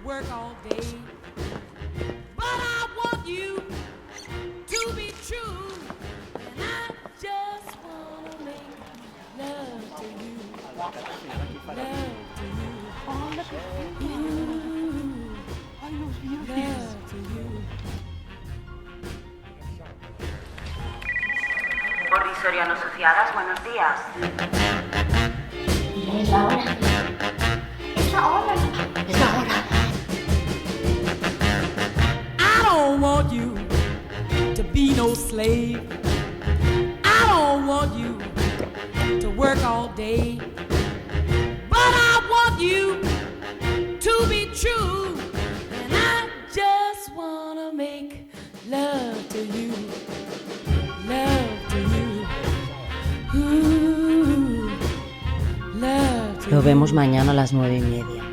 work all day. But I want you to be true, and I just wanna make love to you, love to you. Love to you. Bordi Soriano Asociadas, buenos días. Es la hora. Es la hora. Es la hora. I don't want you to be no slave. I don't want you to work all day. But I want you to be true, and I just wanna make love to you, love to you. Ooh, love to Lo you. vemos mañana a las 9:30.